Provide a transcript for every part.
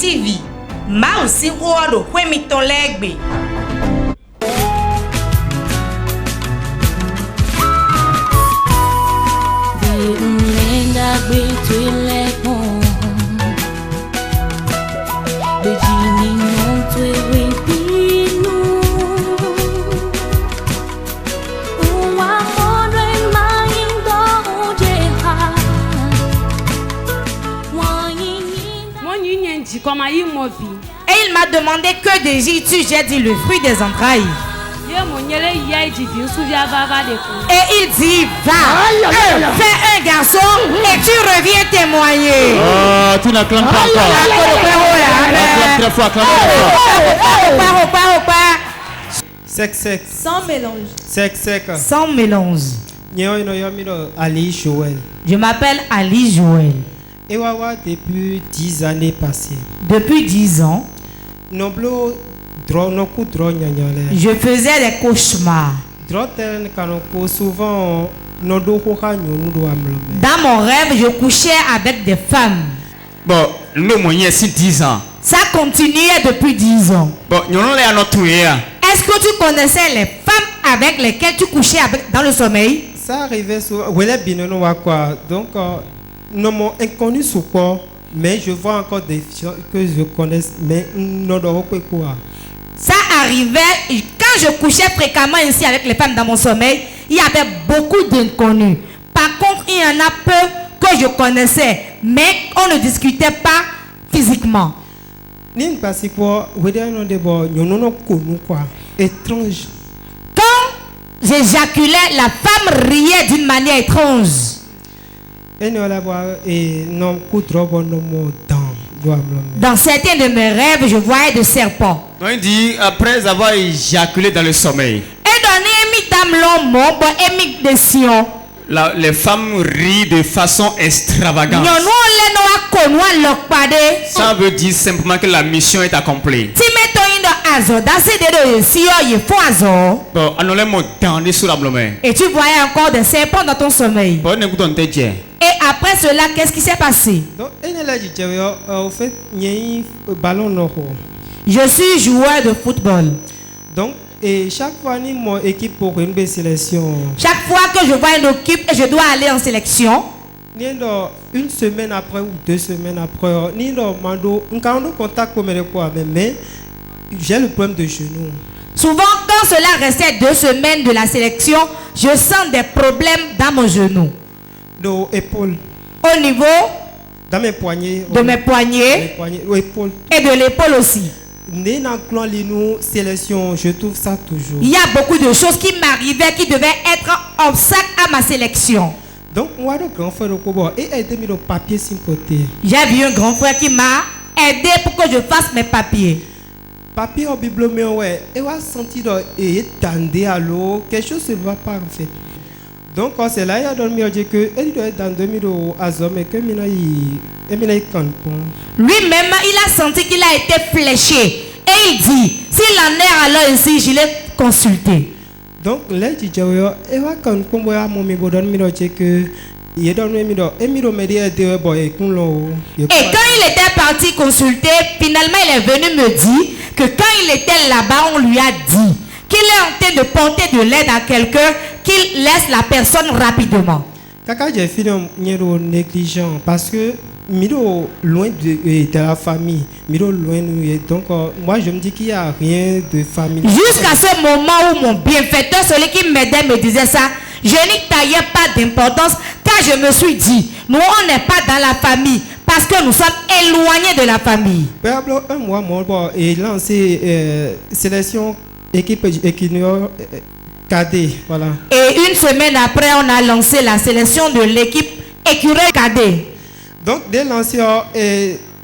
TV. Ma aussi rodo kwemi ton legbe. Et il m'a demandé que désires-tu? J'ai dit le fruit des entrailles. Et il dit va, fais un garçon et tu reviens témoigner. Oh, tu n'acclames pas encore. Acclame très fort, acclame très fort. Sec, sec. Sans mélange. Sec, sec. Sans mélange. Ali Joël. Je m'appelle Ali Joël. Et wawa depuis 10 années passées. Depuis 10 ans, je faisais des cauchemars. Souvent, dans mon rêve, je couchais avec des femmes. Bon, le moyen c'est 10 ans. Ça continuait depuis 10 ans. Bon, est-ce que tu connaissais les femmes avec lesquelles tu couchais dans le sommeil? Ça arrivait souvent. Donc, non, mon inconnu sous quoi, mais je vois encore des gens que je connais, mais non, quoi. Ça arrivait quand je couchais fréquemment ici avec les femmes dans mon sommeil. Il y avait beaucoup d'inconnus. Par contre, il y en a peu que je connaissais, mais on ne discutait pas physiquement. Étrange. Quand j'éjaculais, la femme riait d'une manière étrange. Dans certains de mes rêves, je voyais des serpents. Donc il dit, après avoir éjaculé dans le sommeil, les femmes rient de façon extravagante. Ça veut dire simplement que la mission est accomplie. Bon, et tu voyais encore des serpents dans ton sommeil. Et après cela, qu'est-ce qui s'est passé? Je suis joueur de football. Donc, et chaque fois, mon équipe pour une sélection. Chaque fois que je vois une équipe et je dois aller en sélection. Une semaine après ou 2 semaines après, mais j'ai le problème de genou. Souvent, quand cela restait 2 semaines de la sélection, je sens des problèmes dans mon genou. Au niveau dans mes poignets, de mes poignets et de l'épaule aussi. Je trouve ça toujours. Il y a beaucoup de choses qui m'arrivaient qui devaient être obstacle à ma sélection. Donc, moi, le grand frère de papier sur côté. J'ai vu un grand frère qui m'a aidé pour que je fasse mes papiers. Papier au bible, mais ouais, et on a senti et tendé à l'eau, quelque chose ne va pas en fait. Donc, c'est là, il a dormi, que il doit être dans 2000 azom et que lui-même, il a senti qu'il a été fléché. Et il dit, s'il en est alors ici, je l'ai consulté. Donc, là, il dit, et quand il était parti consulter, finalement, il est venu me dire que quand il était là-bas, on lui a dit qu'il est en train de porter de l'aide à quelqu'un, qu'il laisse la personne rapidement. Quand j'ai fait un négligent, parce que Miro loin de la famille, Miro loin donc moi je me dis qu'il n'y a rien de famille. Jusqu'à ce moment où mon bienfaiteur, celui qui m'aidait, me disait ça, je n'y taillais pas d'importance car je me suis dit, nous on n'est pas dans la famille parce que nous sommes éloignés de la famille. Un mois, et lancé sélection équipe équinior cadet, voilà. Et une semaine après, on a lancé la sélection de l'équipe écureuil cadet. Donc, dès l'ancien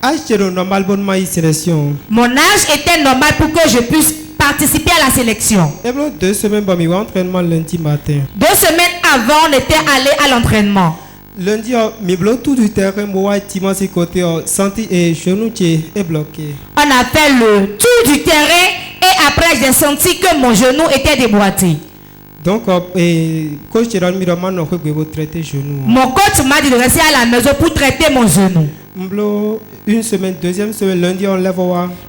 âge normal, sélection. Mon âge était normal pour que je puisse participer à la sélection. Et 2 semaines, entraînement lundi matin. 2 semaines avant, on était allé à l'entraînement. Lundi, tout du terrain, côté, senti et genou est bloqué. On a fait le tour du terrain et après, j'ai senti que mon genou était déboîté. Donc, coach Jérôme Miroman n'a pas traité genou. Mon coach m'a dit de rester à la maison pour traiter mon genou. Une semaine, deuxième semaine, lundi on lève.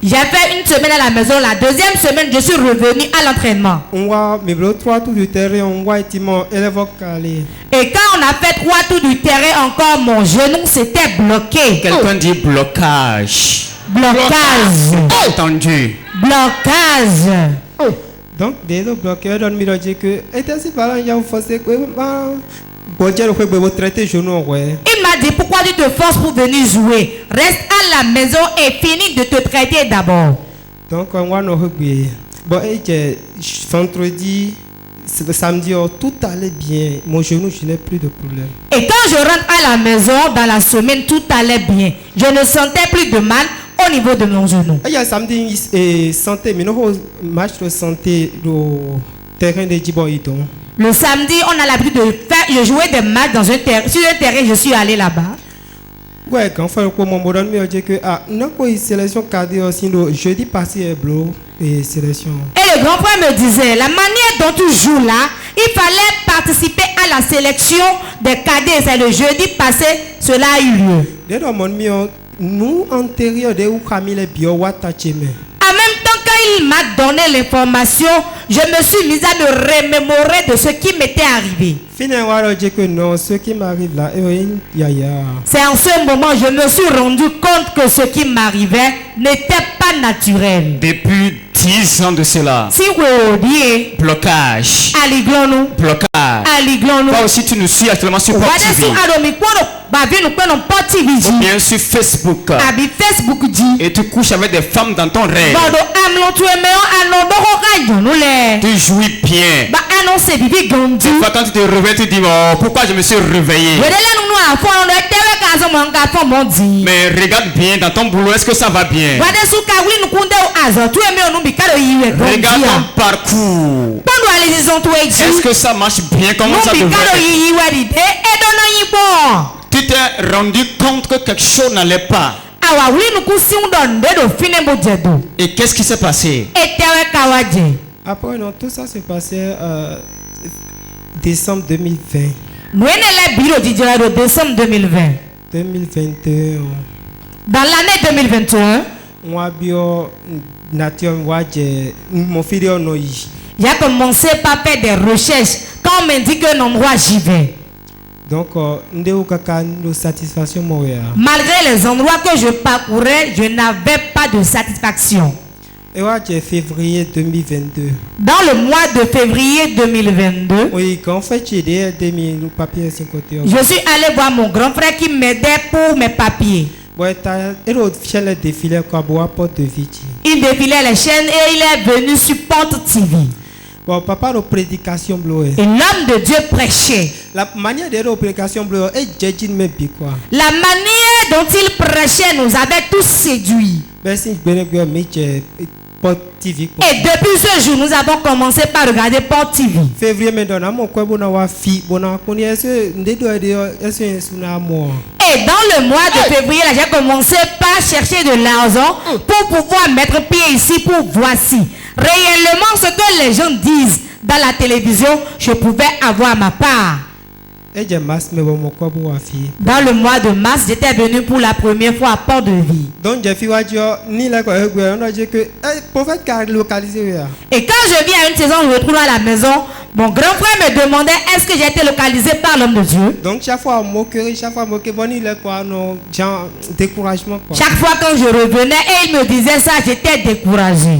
J'ai fait une semaine à la maison. La deuxième semaine, je suis revenu à l'entraînement. On voit mes 3 tours du terrain, on voit effectivement élève calé. Et quand on a fait 3 tours du terrain encore, mon genou s'était bloqué. Quelqu'un dit blocage. Blocage. Entendu. Blocage. Donc, dès le bloqueur, on m'a dit que, et ainsi, par il y a un forcé que, traiter genou, ouais. Il m'a dit pourquoi tu te forces pour venir jouer. Reste à la maison et finis de te traiter d'abord. Donc, on va nous regarder. Bon, et vendredi, samedi, tout allait bien. Mon genou, je n'ai plus de problème. Et quand je rentre à la maison dans la semaine, tout allait bien. Je ne sentais plus de mal au niveau de mon genou. Il y a samedi et santé, mais nous match de santé au terrain de Djiboïton. Le samedi, on a l'habitude de faire. Je jouais des matchs dans sur un terrain, je suis allé là-bas. Ouais, quand mon modèle me dit que non quoi sélection cardio aussi jeudi passé et sélection. Et le grand frère me disait la manière dont tu joues là, il fallait participer à la sélection des cadets. C'est le jeudi passé, cela a eu lieu. Dès le moment nous antérieur de où Camille bio watacheme. En même temps, quand il m'a donné l'information, je me suis mise à me remémorer de ce qui m'était arrivé. Finalement, je dis que non, ce qui m'arrive là, c'est en ce moment que je me suis rendu compte que ce qui m'arrivait n'était pas naturel. Depuis 10 ans de cela. Si vous dites blocage. Blocage. Toi aussi, tu nous suis actuellement sur Port TV. Ou bien sur Facebook. Et tu couches avec des femmes dans ton rêve. Tu jouis bien. Des fois, quand tu te réveilles, tu dis oh, pourquoi je me suis réveillé. Mais regarde bien dans ton boulot, est-ce que ça va bien? Regarde ton parcours. Est-ce que ça marche bien comme ça devrait? Tu t'es rendu compte que quelque chose n'allait pas. Et qu'est-ce qui s'est passé? Après, non, tout ça s'est passé décembre 2020. Décembre 2020. 2021. Dans l'année 2021, j'ai commencé par faire des recherches. Quand on me dit qu'un endroit, j'y vais. Donc, satisfaction. Malgré les endroits que je parcourais, je n'avais pas de satisfaction. Et février 2022. Dans le mois de février 2022, oui, quand fait j'ai des papiers sur côté. Je suis allé voir mon grand frère qui m'aidait pour mes papiers. Il défilait les chaînes et il est venu sur Porte TV. Bon, papa, la prédication bleue. Et l'homme de Dieu prêchait. La manière de la prédication bleue est quoi? La manière dont il prêchait nous avait tous séduits. Et depuis ce jour, nous avons commencé par regarder Port TV. Février, et dans le mois de février, j'ai commencé par chercher de l'argent pour pouvoir mettre pied ici pour voici. Réellement, ce que les gens disent dans la télévision, je pouvais avoir ma part. Dans le mois de mars, j'étais venu pour la première fois à Port de Vie. Et quand je viens à une saison, je me retrouve à la maison. Mon grand frère me demandait est-ce que j'ai été localisé par l'homme de Dieu. Donc chaque fois moquerie, découragement. Chaque fois quand je revenais et il me disait ça, j'étais découragé.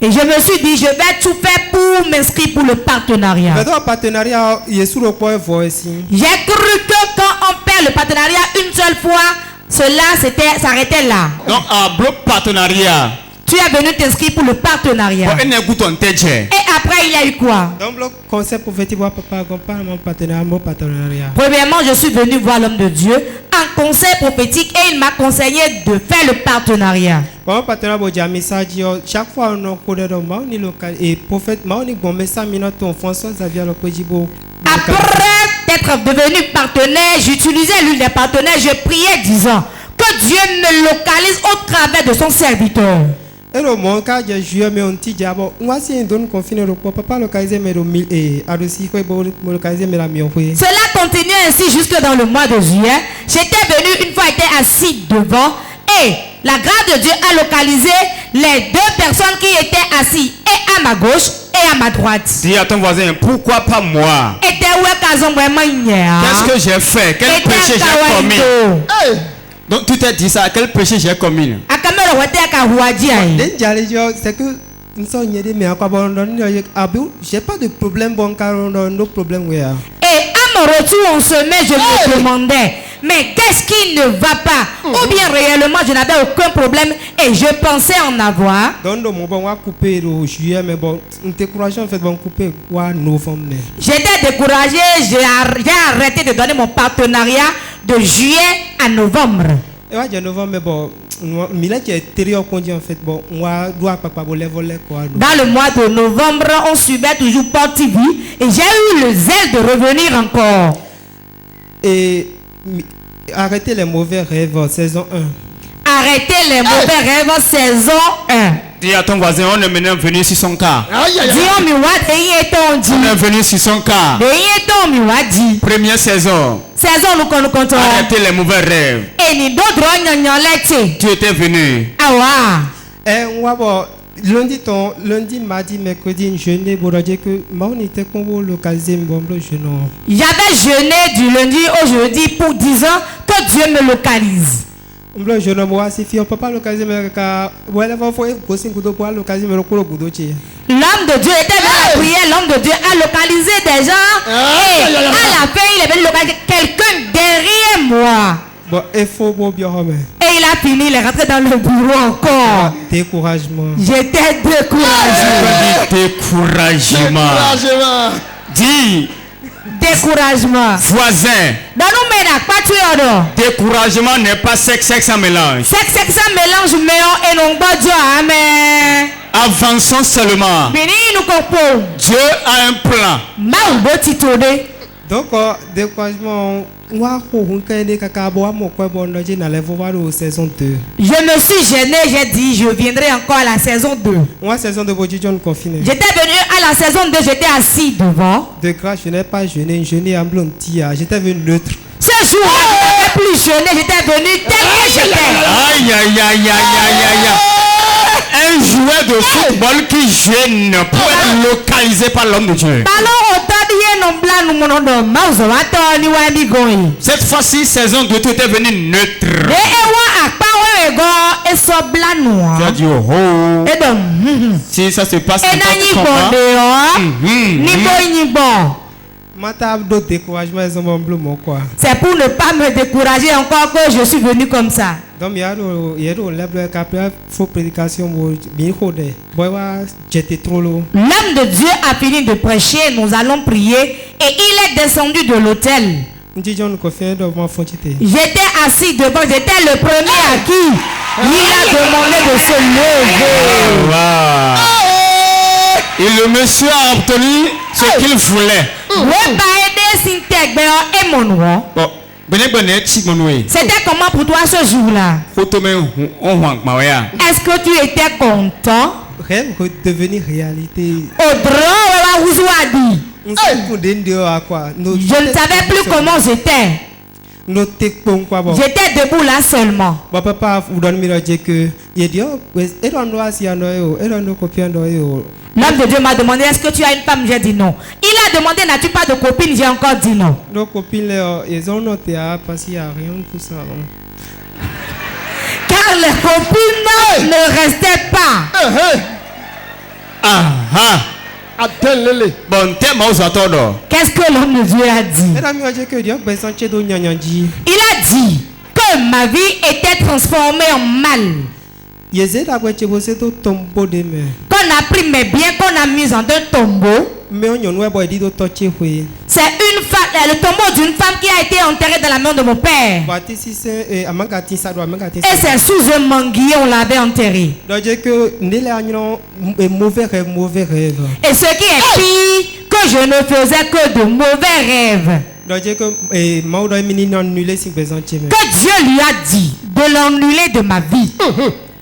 Et je me suis dit, je vais tout faire pour m'inscrire pour le partenariat. J'ai cru que quand on perd le partenariat une seule fois, cela s'arrêtait là. Donc, un bloc partenariat. Tu es venu t'inscrire pour le partenariat. Et après, il y a eu quoi? Donc, le concept prophétique, papa, partenariat. Premièrement, je suis venu voir l'homme de Dieu en conseil prophétique et il m'a conseillé de faire le partenariat. Chaque fois, on connaît et prophète, après être devenu partenaire, j'utilisais l'une des partenaires, je priais disant que Dieu me localise au travers de son serviteur. Et le mon cas, j'ai joué, mais on dit, bon, moi, si on donne confiné le papa localisé, mais le adossi, quoi, localisé, mais la mienne. Cela continue ainsi jusque dans le mois de juillet. J'étais venu une fois, était assis devant, et la grâce de Dieu a localisé les deux personnes qui étaient assises, et à ma gauche et à ma droite. Dis à ton voisin, pourquoi pas moi? Qu'est-ce que j'ai fait? Quel péché j'ai commis? Donc tu t'es dit ça, quel péché j'ai commis? C'est que nous sommes j'ai pas de problème, bon, car on a nos problèmes. Et à mon retour en sommeil, je me demandais, mais qu'est-ce qui ne va pas? Ou bien réellement, je n'avais aucun problème et je pensais en avoir. Donc, on va couper le juillet, mais bon, on découragé en fait, on va couper novembre. J'étais découragé, j'ai arrêté de donner mon partenariat de juillet à novembre. Et ouais, j'ai novembre, mais bon, Mila qui est extérieur conduit en fait, bon, on doit pas voler quoi. Dans le mois de novembre, on suivait toujours Port TV et j'ai eu le zèle de revenir encore. Et arrêtez les mauvais rêves, saison 1. Arrêtez les mauvais rêves, saison 1. Dis à ton voisin, on est maintenant venu sur son cas. On est venu sur son cas. Première saison. Arrêtez les mauvais rêves. Tu étais venu. Et on va voir. Lundi, mardi, mercredi, jeûner pour dire que on était comme localisé le jeûne. J'avais jeûné du lundi au jeudi pour 10 ans que Dieu me localise. Le jeûne, moi, si on peut pas localiser, mais voilà, il faut localiser, mais l'homme de Dieu était dans la prière, l'homme de Dieu a localisé des gens et à la fin il est venu localiser quelqu'un derrière moi. Bon, il faut bien. Et il a fini, il est rentré dans le bureau encore. Découragement. J'étais découragé. Découragement. Dis. Découragement. Voisin. Découragement n'est pas sexe en mélange. Sexe en mélange, mais on non pas Dieu. Amen. Avançons seulement. Dieu a un plan. Donc, découragement, saison 2. Je me suis gêné, j'ai dit je viendrai encore à la saison 2. Moi, saison de confiné. J'étais venu à la saison 2, j'étais assis devant. De grâce, je n'ai pas jeûné en blondia. J'étais venu neutre. Ce jour, je n'étais plus jeûné, j'étais venu tel que j'étais. Aïe, aïe, aïe, aïe, aïe, aïe. Un joueur de football qui gêne pour être localisé par l'homme de Dieu. Cette fois-ci, saison 2, tu étais venu neutre. Tu as dit oh. Si ça se passe c'est pour ne pas me décourager encore que je suis venu comme ça. Donc, il y a faux prédication. J'étais trop lourd. L'homme de Dieu a fini de prêcher, nous allons prier et il est descendu de l'autel. J'étais assis devant, j'étais le premier à qui il a demandé de se lever. Wow. Et le monsieur a obtenu ce qu'il voulait. C'était comment pour toi ce jour-là? Est-ce que tu étais content? Rêve devenir réalité. Je ne savais plus comment j'étais. J'étais debout là seulement. L'homme de Dieu m'a demandé est-ce que tu as une femme? J'ai dit non. Il a demandé n'as-tu pas de copine? J'ai encore dit non. Nos copines, ils ont noté parce qu'il n'y a rien pour ça. Car les copines ne restaient pas. Bon, qu'est-ce que l'homme de Dieu a dit? Il a dit que ma vie était transformée en mal. Qu'on a pris mes biens, qu'on a mis en un tombeau. C'est une femme, le tombeau d'une femme qui a été enterrée dans la main de mon père. Et c'est sous un manguier on l'avait enterré. Et ce qui est pire, que je ne faisais que de mauvais rêves. Que Dieu lui a dit de l'annuler de ma vie.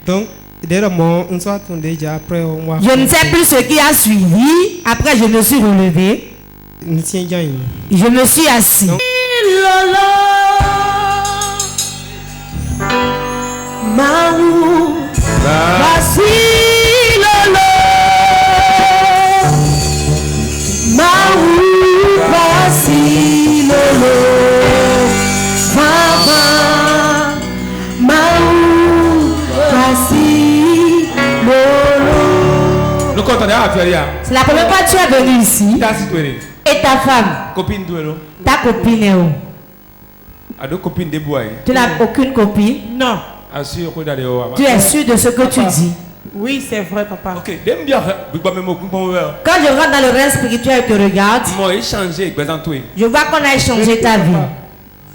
Donc, D'ailleurs, on soit tombé déjà après on va. Je ne sais plus ce qui a suivi. Après, je me suis relevé. Je me suis assis. Maou, voici Lolo. Maou, voici Lolo. Maman, Maou, voici Lolo. Nous comptons à faire. C'est la première fois que tu es venu ici. Et ta femme, Copine d'où? ta copine est où? À deux copines de bois. Tu n'as aucune copine? Non. Tu es sûr de ce que tu dis? Oui, c'est vrai, papa. Ok. Quand je rentre dans le rêve spirituel et te regarde, je vois qu'on a échangé ta vie.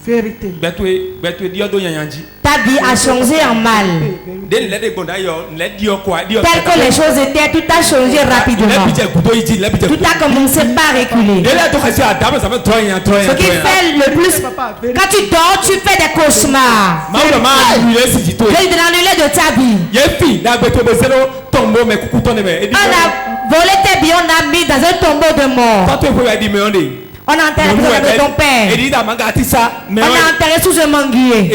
Vérité. Ta vie a changé en mal. Tel que les choses étaient, tout a changé rapidement. Tout a commencé par reculer. Ce qui fait le plus, quand tu dors, tu fais des cauchemars. Tu es dans l'annulé de ta vie. On a volé tes biens, on a mis dans un tombeau de mort. On a enterré de ton père. On a enterré sous un manguier.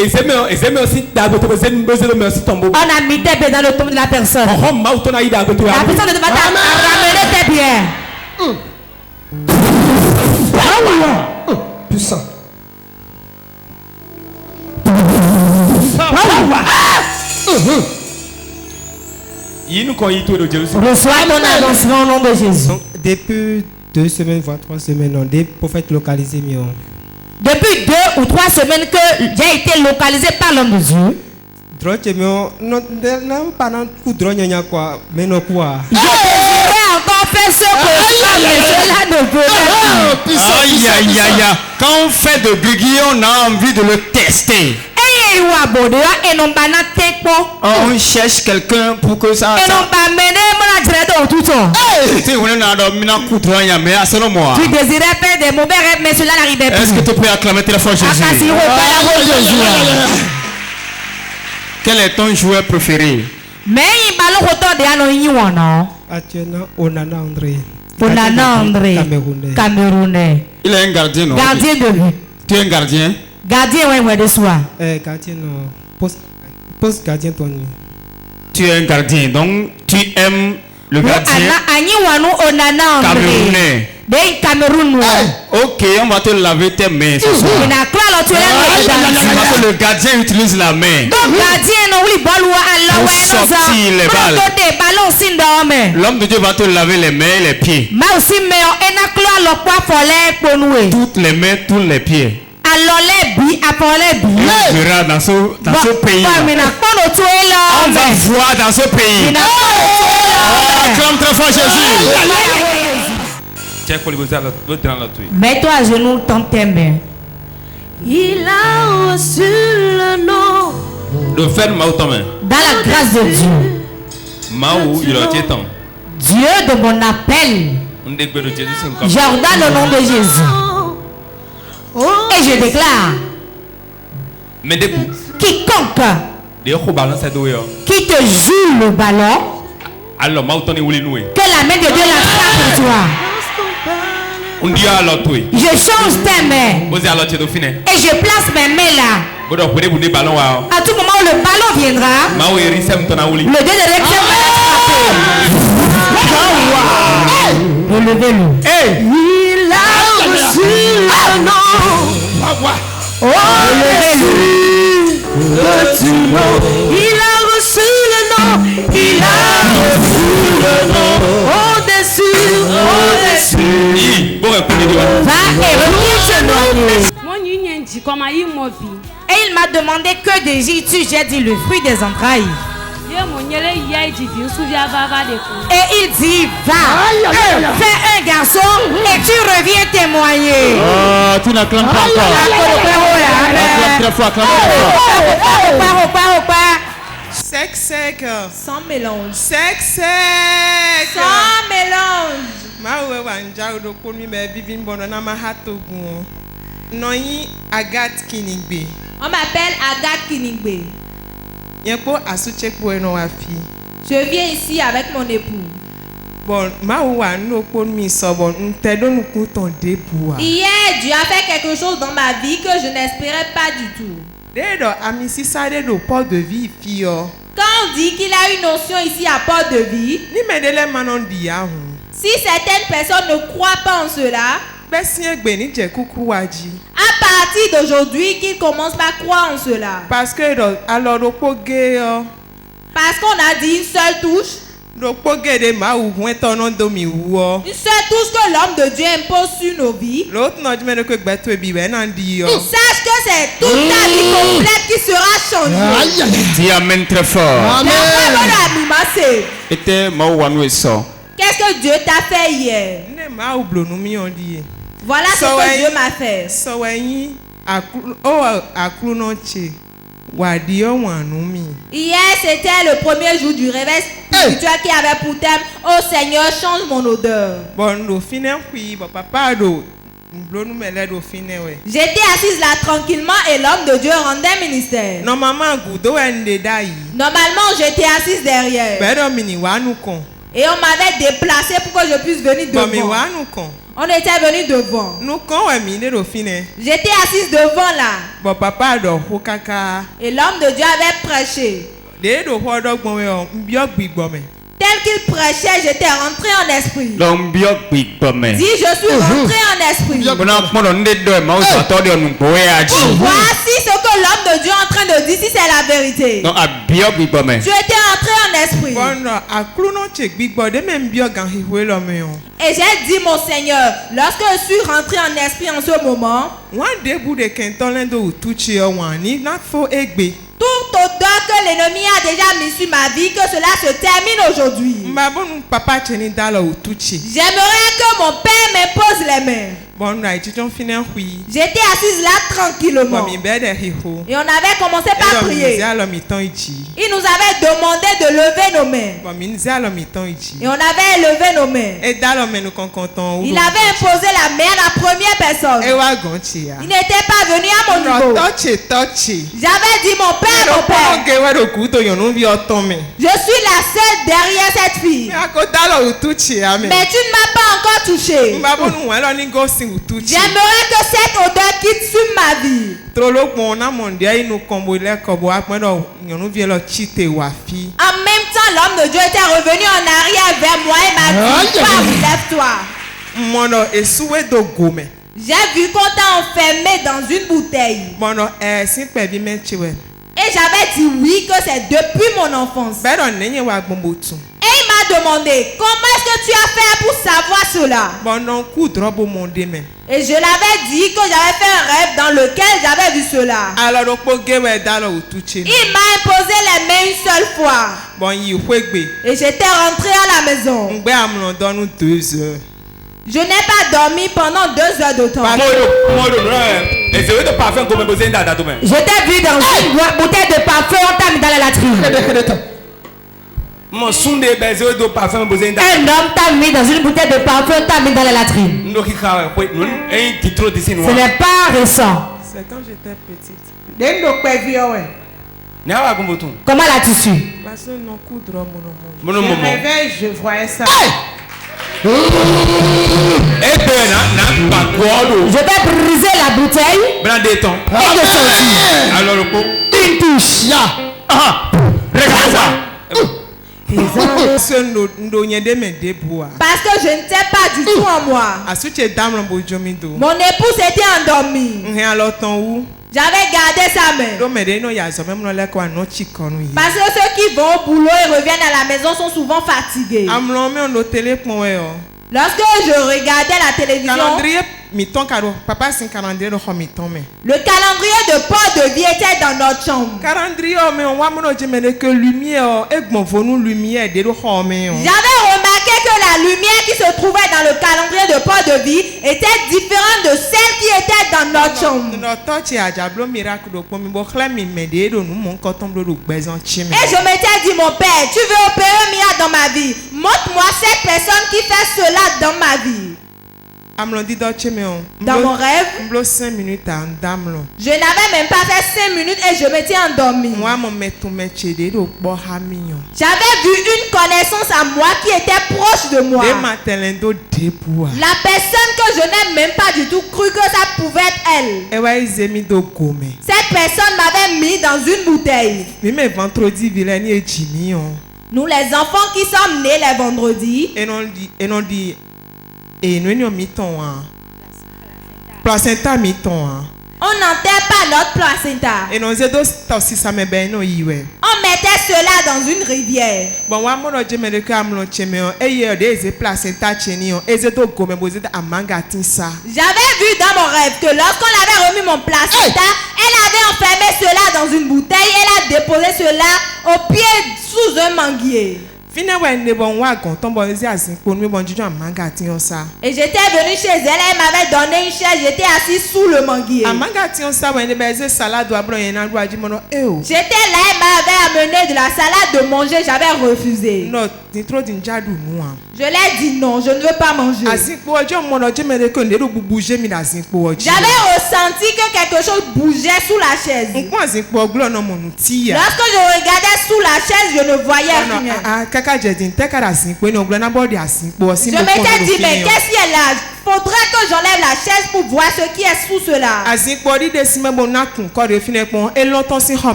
On a mis tes biens dans le tombeau de la personne. La personne ne va pas ramener tes biens. Puissant. Reçois ton annoncement au nom de Jésus. Donc, depuis 2 semaines, voire 3 semaines, on des prophètes localisés. Depuis 2 ou 3 semaines que j'ai été localisé par l'homme de Dieu. Je désirais encore faire ce que cela ne peut pas. Aïe aïe aïe. Quand on fait de Guigui, on a envie de le tester. On cherche quelqu'un pour que ça. Tu désirais faire des mauvais rêves, mais cela n'arrivait plus. Est-ce que tu peux acclamer très fort Jésus? Quel est ton joueur préféré? Actuellement, Onana André. Onana André. Camerounais. Il est un gardien, non? Gardien de but. Tu es un gardien? Gardien, oui, de soi. Gardien, non. Poste gardien, Tony. Tu es un gardien, donc tu aimes le gardien camerounais. Ok, on va te laver tes mains ce soir. Le gardien utilise la main pour sortir les balles. L'homme de Dieu va te laver les mains et les pieds. Toutes les mains, tous les pieds. On verra dans ce pays. On va voir dans ce pays. Acclame très fort Jésus. Mets-toi à genoux, tends tes mains. Il a reçu le nom. Dans la grâce de Dieu. Dieu de mon appel. J'ordonne le nom de Jésus. Et je déclare, quiconque qui te joue le ballon, que la main de Dieu l'attrape pour toi. Je change tes mains et je place mes mains là. À tout moment où le ballon viendra, le Dieu de l'excellence va l'attraper. Relevez-le. Il a reçu le nom. Relevez-le. Il a reçu le nom. Il a reçu le nom. Au-dessus. Va et retire ce nom. Et il m'a demandé que désires-tu? J'ai dit le fruit des entrailles. Et il dit, va, fais un garçon et tu reviens témoigner. Oh, tu n'acclames pas encore. Acclame très fort, acclame très fort. Sec, sec. Sans mélange. Sec, sec. Sans mélange. Agathe Kinigbe. On m'appelle Agathe Kinigbe. Yepo asuchekpo eno wafi. Je viens ici avec mon époux. Bon, ma ouwa no pon mi so bon, te don nou kouton debout. Hier, Dieu a fait quelque chose dans ma vie que je n'espérais pas du tout. De do ami si sa de do port de vie fio. Quand on dit qu'il a une notion ici à Port de Vie, Ni me de le manon di ya hu. si certaines personnes ne croient pas en cela, Be si egbe ni je kuku waji. à partir d'aujourd'hui, qu'ils commencent par croire en cela. Parce que do alors do poge yo. Parce qu'on a dit une seule touche, Do poge de ma ou hwen tonon do mi wo. une seule touche que l'homme de Dieu impose sur nos vies. L'autre non me de que gbe to bi be nan di yo. Sache que c'est toute ta vie complète qui sera changée. Dis amen très fort. Était Maouanou et ça. Qu'est-ce que Dieu t'a fait hier? Ne ma ou blo nou mi on di. Voilà ce que Dieu m'a fait. So wen aklu non che. Wadi yo wanu mi. Hier, c'était le premier jour du réveil spirituel qui avait pour thème Oh Seigneur, change mon odeur. Bon do finen kui bo papa do. Blo nou me le do finen we. J'étais assise là tranquillement et l'homme de Dieu rendait ministère. Normalement gudo ende dai. Normalement, j'étais assise derrière. Bedo mini wanu kon. Et on m'avait déplacé pour que je puisse venir Bon mi devant. wanu kon. On était venu devant. Nou kon we mi de do finen. J'étais assise devant là. Bon papa do ho kaka. Et l'homme de Dieu avait prêché. De do ho do gbon we o mbio gbigbo me. Tel qu'il prêchait, j'étais rentré en esprit. L'ombiok big pomme. Dis, je suis rentré en esprit. Voici ce que l'homme de Dieu est en train de dire, si c'est la vérité. Non, à biok big pomme. Tu étais entré en esprit. Bon aklu non che gbigbo de me mbio gan hiwe lo me o. Et j'ai dit, mon Seigneur, lorsque je suis rentré en esprit en ce moment, Wan debu de kenton lendo utuchi yo wan ni na fo egbe. toute odeur que l'ennemi a déjà mis sur ma vie, que cela se termine aujourd'hui. Mbabo nou papa cheni dalo utuchi. J'aimerais que mon Père m'impose les mains. Bon na ichichon finen hui. J'étais assise là tranquillement. Bon mi bede hiho. Et on avait commencé par prier. Alo mi ton ichi. Il nous avait demandé de lever nos mains. Bon mi alo mi ton ichi. Et on avait levé nos mains. E dalo me nou konkonton. Il avait imposé la main à la première personne. E wa gonchi ya. Il n'était pas venu à mon No niveau. touchy. J'avais dit mon père, mon père. Ge wa do kuto yo nou bi otome. Je suis la seule derrière cette fille. Me ako dalo utuchi ya me. Mais tu ne m'as pas encore touché. Mbabo nou elo ni go sin utuchi. J'aimerais que cette odeur quitte sur ma vie. Trolo bon na mondia inu kombo le kobo apon do yo nou bi elo chite wa fi. En même temps, l'homme de Dieu était revenu en arrière vers moi et m'a dit, Pam, lève-toi. Mono esuwe do gome. J'ai vu qu'on t'a enfermé dans une bouteille. Mono si pevi menchiwe. Et j'avais dit oui, que c'est depuis mon enfance. Bedo nenye wa gbombotu. Et il m'a demandé, comment est-ce que tu as fait pour savoir cela? Bonon coup drobo monde me. Et je l'avais dit que j'avais fait un rêve dans lequel j'avais vu cela. Alors do po gewe dalo utuchi. Il m'a imposé les mains une seule fois. Bon yi wegbe. Et j'étais rentré à la maison. Ngbe amlon donu 2 heures. Je n'ai pas dormi pendant 2 heures de temps. Je t'ai vu dans une bouteille de parfum, on t'a mis dans la latrine. Un homme t'a mis dans une bouteille de parfum, on t'a mis dans la latrine. Ce n'est pas récent. C'est quand j'étais petite. Comment l'as-tu su? Parce que non coup drobo mon. Mon réveil, je voyais ça. Je vais briser la bouteille et de sortir. Alors, Une touche. Regarde ça. Parce que Parce que je ne sais pas du tout en moi. Mon épouse était endormie. J'avais gardé sa main. Parce que ceux qui vont au boulot et reviennent à la maison sont souvent fatigués. Lorsque je regardais la télévision, le calendrier de Port de Vie était dans notre chambre. J'avais remarqué que la lumière qui se trouvait dans le calendrier de Port de Vie était différente de celle qui était dans notre chambre. Et je m'étais dit, mon père, tu veux opérer un miracle dans ma vie? Montre-moi cette personne qui fait cela dans ma vie. Dans mon rêve, 5 minutes je n'avais même pas fait 5 minutes et je m'étais endormi. J'avais vu une connaissance à moi qui était proche de moi. La personne que je n'ai même pas du tout cru que ça pouvait être elle. Cette personne m'avait mis dans une bouteille. Nous les enfants qui sommes nés les vendredis, on n'enterre pas notre placenta. On mettait cela dans une rivière. J'avais vu dans mon rêve que lorsqu'on avait remis mon placenta, elle avait enfermé cela dans une bouteille et elle a déposé cela au pied sous un manguier. Et j'étais venu chez elle, elle m'avait donné une chaise, j'étais assis sous le manguier. J'étais là, elle m'avait amené de la salade de manger, j'avais refusé. Je l'ai dit non, je ne veux pas manger. J'avais ressenti que quelque chose bougeait sous la chaise. Lorsque je regardais sous la chaise, je ne voyais rien. Je m'étais dit, mais qu'est-ce qu'il y a là? Faudrait que j'enlève la chaise pour voir ce qui est sous cela. Lorsque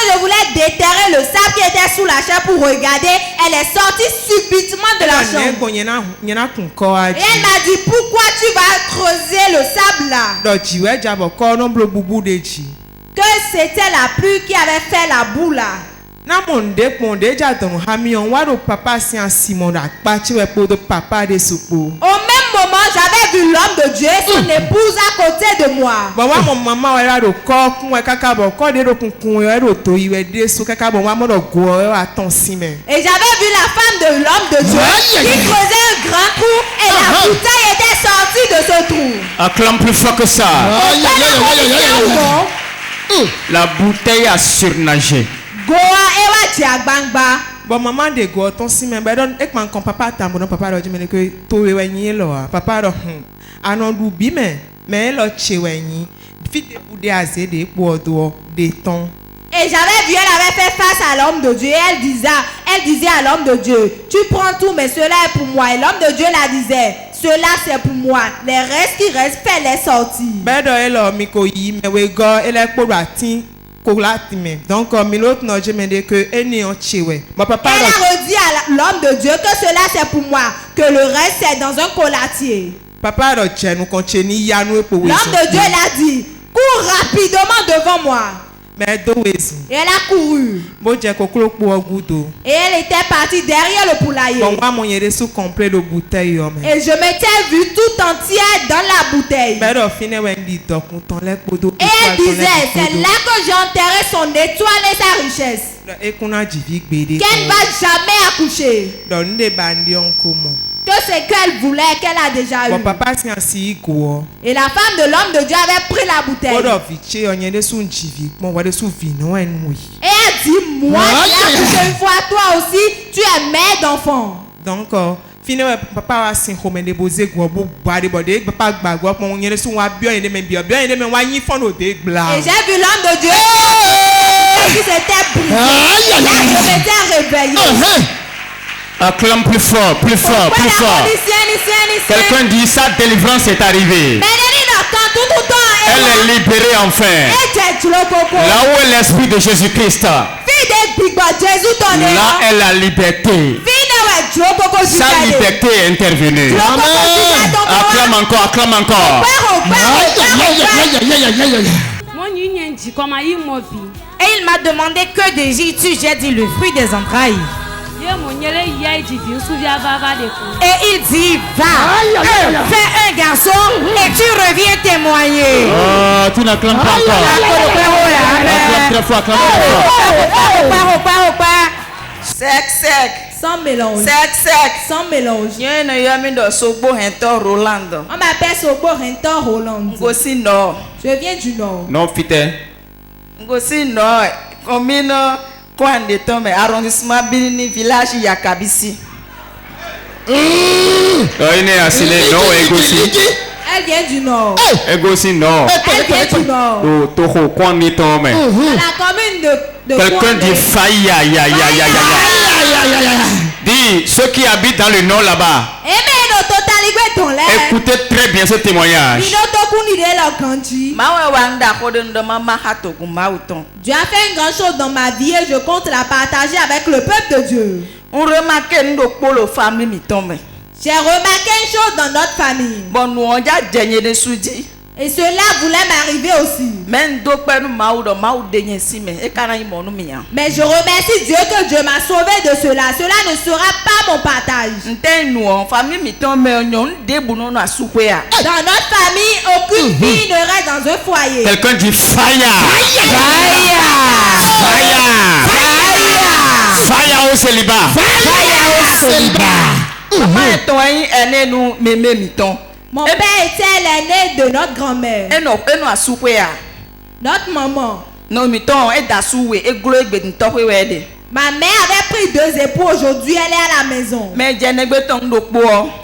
je voulais déterrer le sable qui était sous la chaise pour regarder, elle est sortie subitement de la chambre. Et elle m'a dit, pourquoi tu vas creuser le sable là? Que c'était la pluie qui avait fait la boue là. Au même moment, j'avais vu l'homme de Dieu et son épouse à côté de moi. Et j'avais vu la femme de l'homme de Dieu qui creusait un grand trou et la bouteille était sortie de ce trou. Acclame plus fort que ça. La bouteille a surnagé. Goa ewa diagbangba. Bon maman de go ton si me don ek man kon papa tambo non papa do jeme ke to we yin lo papa do anon du bi me lo che yin fi de boude azé de podo de ton. Et j'avais vu, elle avait fait face à l'homme de Dieu. Elle disait à l'homme de Dieu, tu prends tout mais cela est pour moi. Et l'homme de Dieu la disait, cela c'est pour moi. Les restes qui restent, fais-les sortir. Bedo elo mi ko yi me we go ele po ratin. Donc, elle a redit à l'homme de Dieu que cela c'est pour moi, que le reste c'est dans un colatier. L'homme de Dieu l'a dit, cours rapidement devant moi. Et elle a couru. Et elle était partie derrière le poulailler. Et je m'étais vue tout entière dans la bouteille. Et elle disait, c'est là que j'ai enterré son étoile et sa richesse. Qu'elle ne va jamais accoucher. Que c'est qu'elle voulait, qu'elle a déjà eu. Et la femme de l'homme de Dieu avait pris la bouteille. Et elle dit, moi j'ai accouché une fois, toi aussi, tu es mère d'enfant. Donc, papa a et j'ai vu l'homme de Dieu qui s'était brisé. Je m'étais réveillé. Acclame plus fort, plus fort, plus fort. Quelqu'un dit, sa délivrance est arrivée. Elle est libérée enfin. Là où est l'esprit de Jésus-Christ, là est la liberté. Sa liberté est intervenue. Acclame encore, acclame encore. Et il m'a demandé que désires-tu? J'ai dit le fruit des entrailles. Et il dit, va, fais un garçon et tu reviens témoigner. Oh, tu n'acclames pas encore. Acclame très fort, acclame très fort. Sec. Sans mélange. Sec. Sans mélange. On m'appelle Sobo Rentor Roland. Je viens du nord. Non, fidèle. Commune Kouandetome, arrondissement Bilini, village Yakabisi. Elle vient du nord. Elle vient du nord. La commune de Quelqu'un dit Kwame. faille. Dis, ceux qui habitent dans le nord là-bas, écoutez très bien ce témoignage. Dieu a fait une grande chose dans ma vie et je compte la partager avec le peuple de Dieu. J'ai remarqué une chose dans notre famille. Et cela voulait m'arriver aussi. Mais je remercie Dieu que Dieu m'a sauvé de cela. Cela ne sera pas mon partage. Dans notre famille, aucune fille ne reste dans un foyer. Quelqu'un dit fire. Fire au célibat. Mon père était l'aîné de notre grand-mère. Notre maman. Ma mère avait pris 2 époux. Aujourd'hui, elle est à la maison.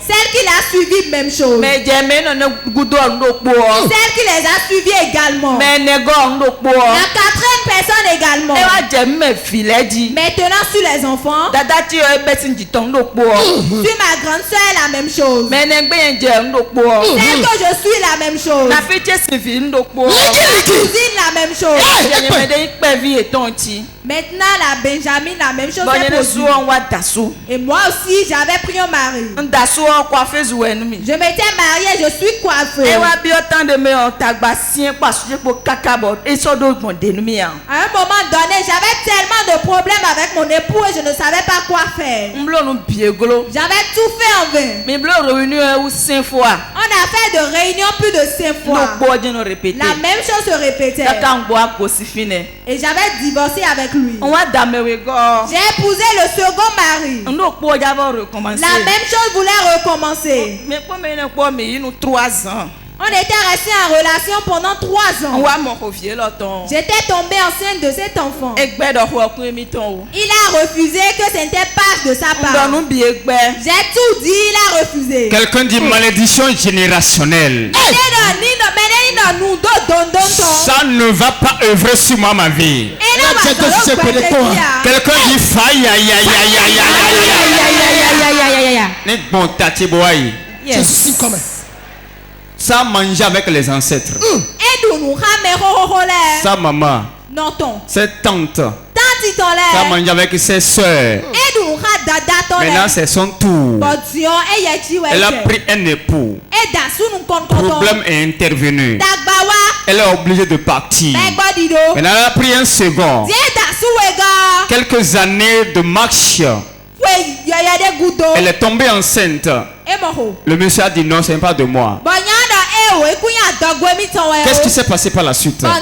Celle qui l'a suivi, même chose. Celle qui les a suivis également. La 4e personne également. Maintenant, sur les enfants, sur ma grande soeur, la même chose. Celle que je suis, la même chose. Ma cousine, la même chose. Maintenant, la Benjamin, la même chose est possible. Et moi aussi, j'avais pris un mari. Je m'étais mariée, je suis coiffeuse. À un moment donné, j'avais tellement de problèmes avec mon époux et je ne savais pas quoi faire. J'avais tout fait en vain. On a fait de réunions plus de 5 fois. La même chose se répétait. Et j'avais divorcé avec lui. J'ai épousé le second mari. La même chose voulait recommencer. On était restés en relation pendant 3 ans. J'étais tombée enceinte de cet enfant. Il a refusé que ce n'était pas de sa part. J'ai tout dit, il a refusé. Quelqu'un dit malédiction générationnelle. Ça ne va pas œuvrer sur moi ma vie. Quelqu'un dit faille. Ça mangeait avec les ancêtres. Sa maman, ses tantes, ça mangeait avec ses soeurs. Maintenant c'est son tour. Elle a pris un époux. Problème est intervenu. Elle est obligée de partir. Maintenant elle a pris un second. Quelques années de marche. Elle est tombée enceinte. Le monsieur a dit non, ce n'est pas de moi. Qu'est-ce qui s'est passé par la suite? J'avais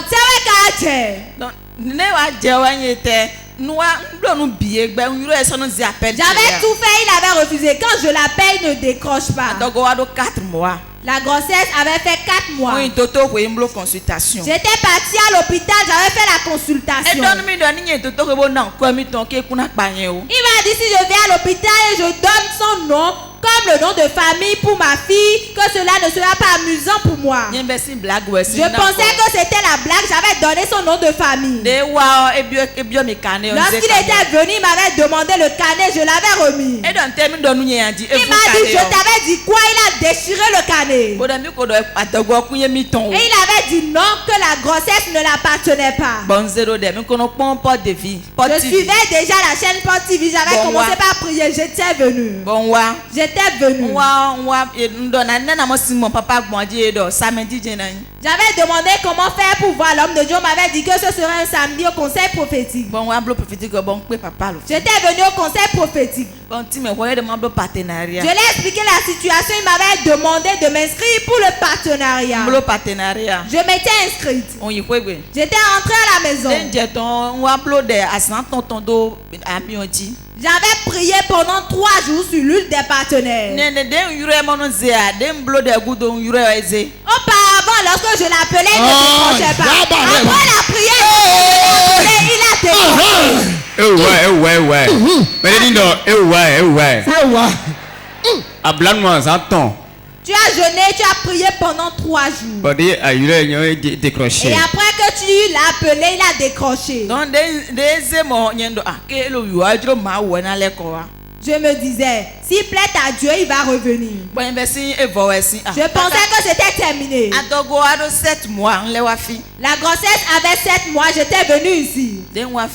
tout fait, il avait refusé. Quand je l'appelle, il ne décroche pas. La grossesse avait fait 4 mois. J'étais partie à l'hôpital, j'avais fait la consultation. Il m'a dit si je vais à l'hôpital et je donne son nom comme le nom de famille pour ma fille, que cela ne sera pas amusant pour moi. Je pensais que c'était la blague, j'avais donné son nom de famille. Lorsqu'il était venu, il m'avait demandé le carnet, je l'avais remis. Il m'a dit, je t'avais dit quoi? Il a déchiré le carnet. Et il avait dit non, que la grossesse ne l'appartenait pas. Je suivais déjà la chaîne Porte TV, j'avais commencé par prier, j'étais venu. J'avais demandé comment faire pour voir l'homme de Dieu. On m'avait dit que ce serait un samedi au conseil prophétique. J'étais venu au conseil prophétique. Je l'ai expliqué la situation. Il m'avait demandé de m'inscrire pour le partenariat. Je m'étais inscrite. J'étais rentrée à la maison. J'avais prié pendant 3 jours sur l'huile des partenaires. Auparavant, lorsque je l'appelais, il ne décrochait pas. Après la prière, il a décroché. Abla-moi, attends. Tu as jeûné, tu as prié pendant 3 jours. Body, il décroché. Et après que tu l'as appelé, il a décroché. Je me disais, s'il plaît à Dieu, il va revenir. Je pensais que c'était terminé. La grossesse avait 7 mois, j'étais venue ici. On avait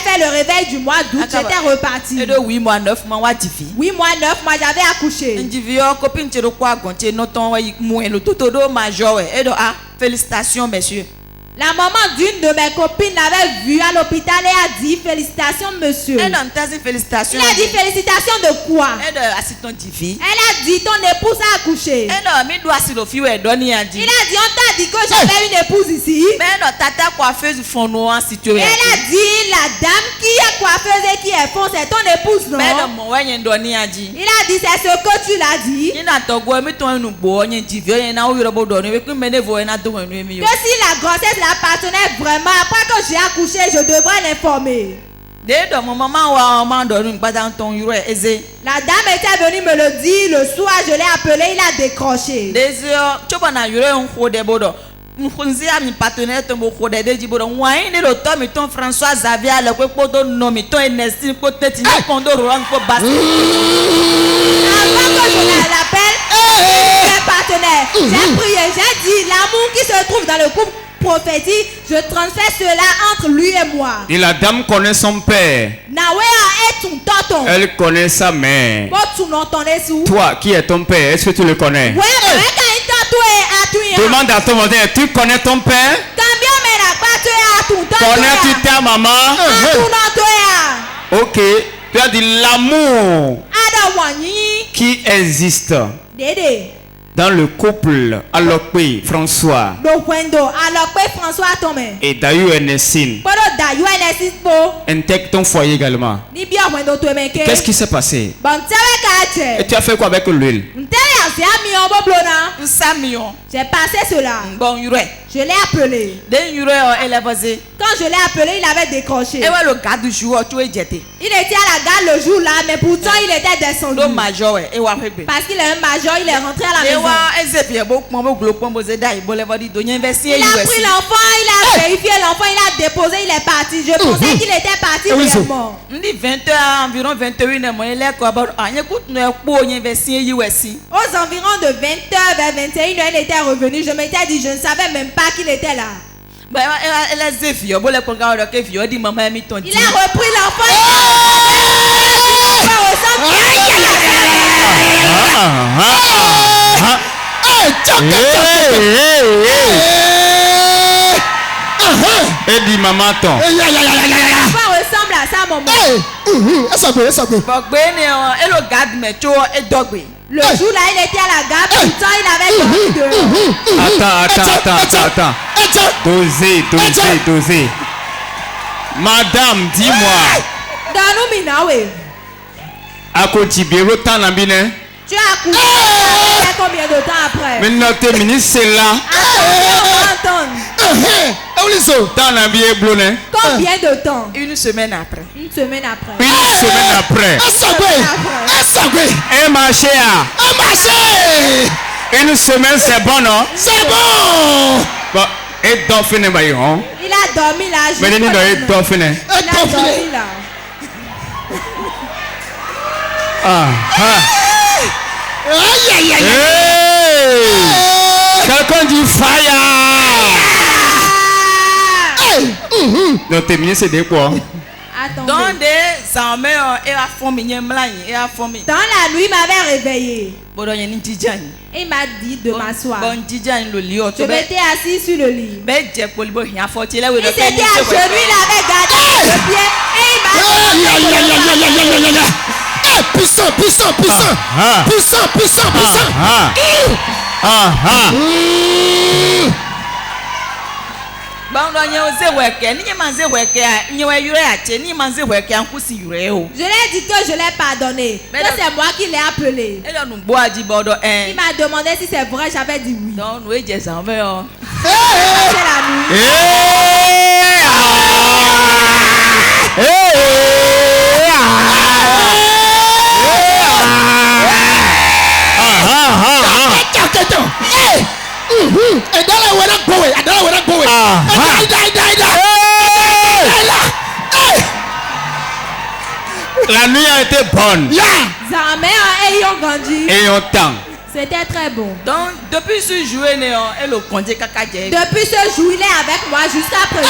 fait le réveil du mois d'août, j'étais reparti. 8 mois, 9 mois, j'avais accouché. Félicitations, messieurs. La maman d'une de mes copines l'avait vu à l'hôpital et a dit félicitations monsieur. Elle a dit félicitations. Il a dit félicitations de quoi? Elle a dit ton épouse a accouché. Il a dit on t'a dit que j'avais une épouse ici. Elle a dit la dame qui est coiffeuse et qui est fond c'est ton épouse non? Il a dit c'est ce que tu l'as dit. Que si la grossesse appartenait vraiment, après que j'ai accouché, je devrais l'informer. La dame était venue me le dire le soir, je l'ai appelé, il a décroché. François Xavier le avant que je l'appelle, mes partenaires, j'ai prié, j'ai dit l'amour qui se trouve dans le couple prophétique, je transfère cela entre lui et moi. Et la dame connaît son père. Elle connaît sa mère. Toi, qui est ton père? Est-ce que tu le connais? Demande à ton voisin, tu connais ton père? Connais-tu ta maman? Ok, tu as dit l'amour qui existe dans le couple Alokwe François et Dayou Enesine intègre ton foyer également. Qu'est-ce qui s'est passé? Et tu as fait quoi avec l'huile? J'ai passé cela. Je l'ai appelé. Quand je l'ai appelé, il avait décroché. Il était à la gare le jour là, mais pourtant il était descendu. Parce qu'il est un major, il est rentré à la maison. Il a pris l'enfant, il a vérifié l'enfant, il a déposé, il est parti. Je pensais qu'il était parti réellement. Environ 21h, aux environs de 20h vers 21h, il était revenu. Je m'étais dit, je ne savais même pas qu'il était là. Il a repris l'enfant. Et dit maman ton. L'enfant ressemble à sa maman. Le jour là, il était à la gare, pourtant il avait dormi dehors. Attends. Dosez. Madame, dis-moi. Tu as accouché combien de temps après? Mais notre ministre c'est là. Combien de temps? Une semaine après. Un marché. Une semaine c'est bon, non? C'est bon. Bon, et Dauphin est baillon. Il a dormi là. Mais il a dormi là. Quelqu'un dit fire. Notre ministre c'est de quoi? Dans la nuit, il m'avait réveillé. Il m'a dit de m'asseoir. Je m'étais assis sur le lit. Il s'était à genoux, il avait gardé le pied et il m'a dit. Puissant. Je l'ai dit que je l'ai pardonné. Que c'est moi qui l'ai appelé. Il m'a demandé si c'est vrai, j'avais dit oui. C'est la nuit. La nuit a été bonne. Et on tend. C'était très bon. Donc, depuis ce jour, elle le compte caca. Depuis ce jour, il est avec moi jusqu'à présent.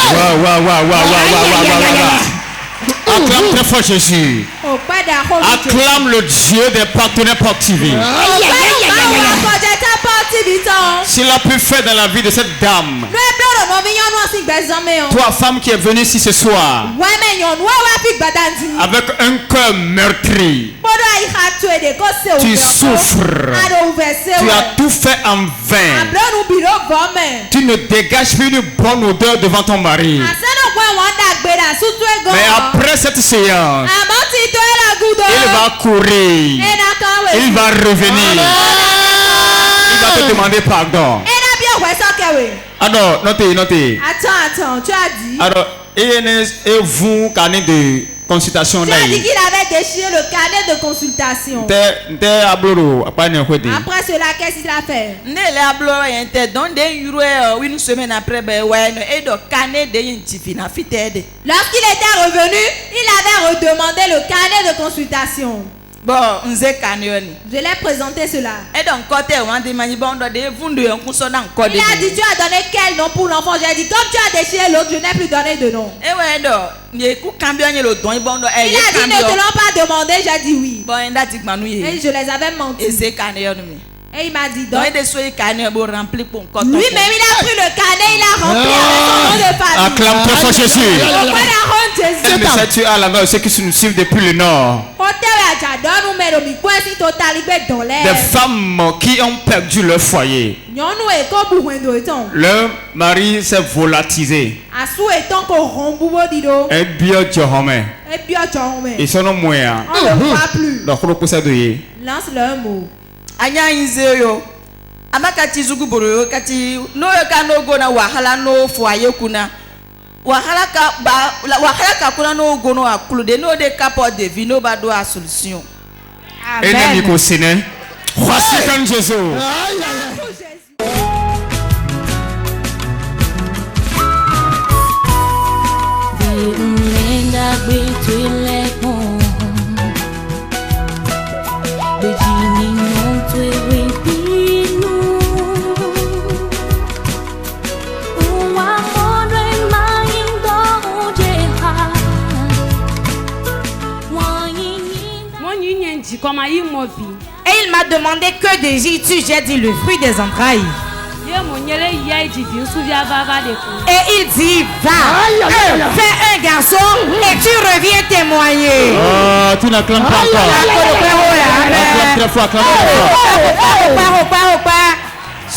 Acclame très fort Jésus. Acclame le Dieu des partenaires Pop TV. S'il a pu faire dans la vie de cette dame. Toi, femme qui est venue ici ce soir. Avec un cœur meurtri. Tu souffres. Tu as tout fait en vain. Tu ne dégages plus une bonne odeur devant ton mari. Mais après cette séance, il va courir. Il va revenir. Il va te demander pardon. Alors, notez. Attends, tu as dit. Alors, et vous, carnet de consultation. Tu as dit qu'il avait déchiré le carnet de consultation. Après cela, qu'est-ce qu'il a fait? Une semaine après, lorsqu'il était revenu, il avait redemandé le carnet de consultation. Bon, je l'ai présenté cela. Il a dit, tu as donné quel nom pour l'enfant? J'ai dit, comme tu as déchiré l'autre, je n'ai plus donné de nom. Il a dit, ne te l'ont pas demandé. J'ai dit oui. Et je les avais menti. Et il m'a dit donc. Lui-même, il a pris le carnet, il a rempli avec son nom de famille. Acclame très fort Jésus. Mais tu as là-bas ceux qui nous suivent depuis le nord. Des femmes qui ont perdu leur foyer. Leur mari s'est volatilisé. Et bien ils sont moyens. On ne voit plus. Lance leur mot. Anya inzeyo amakati zuguboro kati no ka no go na wahala no foye kuna wahala ka kuna no go no akulude no de capo de vie no ba do a solution. Amen. Ennemi ko sene. Voici comme Jésus. Et il m'a demandé que désires-tu? J'ai dit le fruit des entrailles. Et il dit va, fais un garçon et tu reviens témoigner. Oh, tu n'acclames pas encore. Acclame très fort, acclame très fort.